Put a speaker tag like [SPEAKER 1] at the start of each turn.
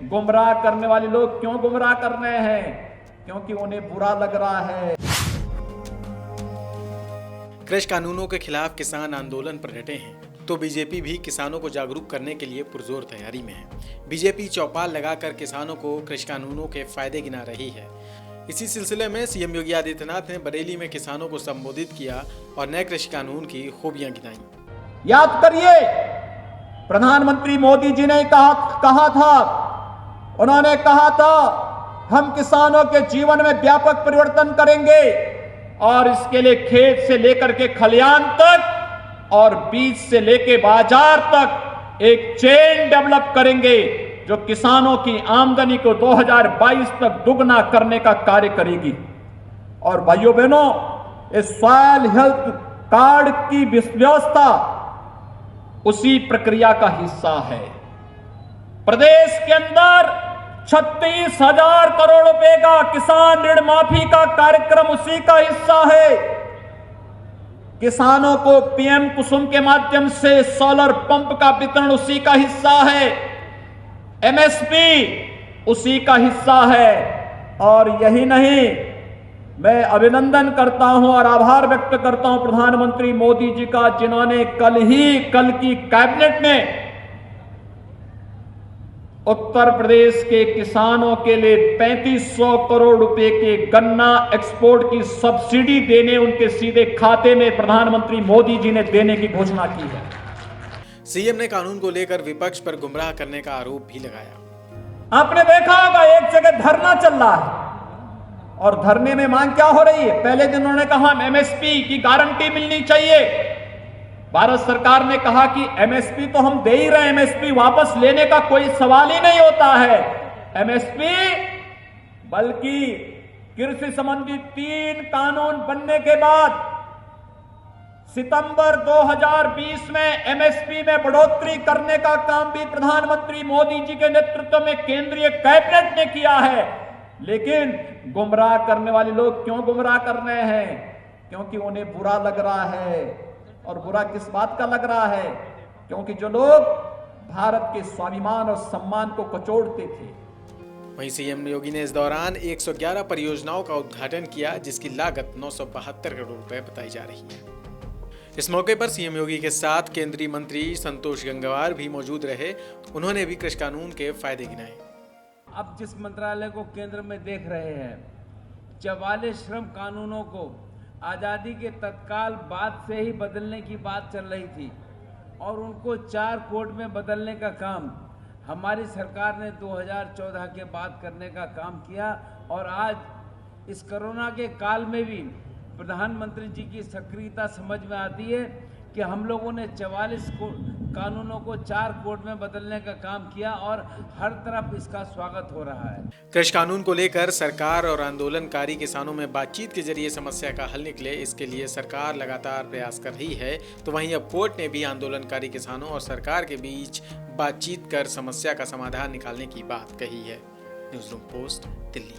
[SPEAKER 1] गुमराह करने वाले लोग क्यों गुमराह कर रहे हैं? क्योंकि उन्हें बुरा लग रहा है।
[SPEAKER 2] कृषि कानूनों के खिलाफ किसान आंदोलन पर डटे हैं तो बीजेपी भी किसानों को जागरूक करने के लिए पुरजोर तैयारी में है। बीजेपी चौपाल लगाकर किसानों को कृषि कानूनों के फायदे गिना रही है। इसी सिलसिले में सीएम योगी आदित्यनाथ ने बरेली में किसानों को संबोधित किया और नए कृषि कानून की खूबियां गिनाई।
[SPEAKER 1] याद करिए, प्रधानमंत्री मोदी जी ने कहा था, उन्होंने कहा था हम किसानों के जीवन में व्यापक परिवर्तन करेंगे और इसके लिए खेत से लेकर के खलिहान तक और बीज से लेकर बाजार तक एक चेन डेवलप करेंगे जो किसानों की आमदनी को 2022 तक दुगना करने का कार्य करेगी। और भाइयों बहनों, इस सॉइल हेल्थ कार्ड की व्यवस्था उसी प्रक्रिया का हिस्सा है। प्रदेश के अंदर 36,000 करोड़ रुपए का किसान ऋण माफी का कार्यक्रम उसी का हिस्सा है। किसानों को पीएम कुसुम के माध्यम से सोलर पंप का वितरण उसी का हिस्सा है। एमएसपी उसी का हिस्सा है। और यही नहीं, मैं अभिनंदन करता हूं और आभार व्यक्त करता हूं प्रधानमंत्री मोदी जी का, जिन्होंने कल की कैबिनेट में उत्तर प्रदेश के किसानों के लिए 3500 करोड़ रुपए के गन्ना एक्सपोर्ट की सब्सिडी देने उनके सीधे खाते में प्रधानमंत्री मोदी जी ने देने की घोषणा की है।
[SPEAKER 2] सीएम ने कानून को लेकर विपक्ष पर गुमराह करने का आरोप भी लगाया।
[SPEAKER 1] आपने देखा होगा एक जगह धरना चल रहा है और धरने में मांग क्या हो रही है? पहले दिन उन्होंने कहा एमएसपी की गारंटी मिलनी चाहिए। भारत सरकार ने कहा कि एमएसपी तो हम दे ही रहे हैं, एमएसपी वापस लेने का कोई सवाल ही नहीं होता है। एमएसपी बल्कि कृषि संबंधी 3 कानून बनने के बाद सितंबर 2020 में एमएसपी में बढ़ोतरी करने का काम भी प्रधानमंत्री मोदी जी के नेतृत्व में केंद्रीय कैबिनेट ने किया है। लेकिन गुमराह करने वाले लोग क्यों गुमराह कर रहे हैं? क्योंकि उन्हें बुरा लग रहा है। और बुरा किस बात का लग रहा है? क्योंकि जो लोग भारत के स्वाभिमान और सम्मान को कचोड़ते थे।
[SPEAKER 2] वहीं सीएम योगी ने इस दौरान 111 परियोजनाओं का उद्घाटन किया, जिसकी लागत 972 करोड़ रुपए बताई जा रही है। इस मौके पर सीएम योगी के साथ केंद्रीय मंत्री संतोष गंगवार भी मौजूद रहे। उन्होंने भी कृषि कानून के फायदे गिनाए।
[SPEAKER 3] अब जिस मंत्रालय को केंद्र में देख रहे हैं, 44 श्रम कानूनों को आज़ादी के तत्काल बाद से ही बदलने की बात चल रही थी और उनको 4 कोड में बदलने का काम हमारी सरकार ने 2014 के बाद करने का काम किया। और आज इस कोरोना के काल में भी प्रधानमंत्री जी की सक्रियता समझ में आती है कि हम लोगों ने 44 कानूनों को 4 कोड में बदलने का काम किया और हर तरफ इसका स्वागत हो रहा है।
[SPEAKER 2] कृषि कानून को लेकर सरकार और आंदोलनकारी किसानों में बातचीत के जरिए समस्या का हल निकले, इसके लिए सरकार लगातार प्रयास कर रही है। तो वहीं अब कोर्ट ने भी आंदोलनकारी किसानों और सरकार के बीच बातचीत कर समस्या का समाधान निकालने की बात कही है। News room post, Delhi.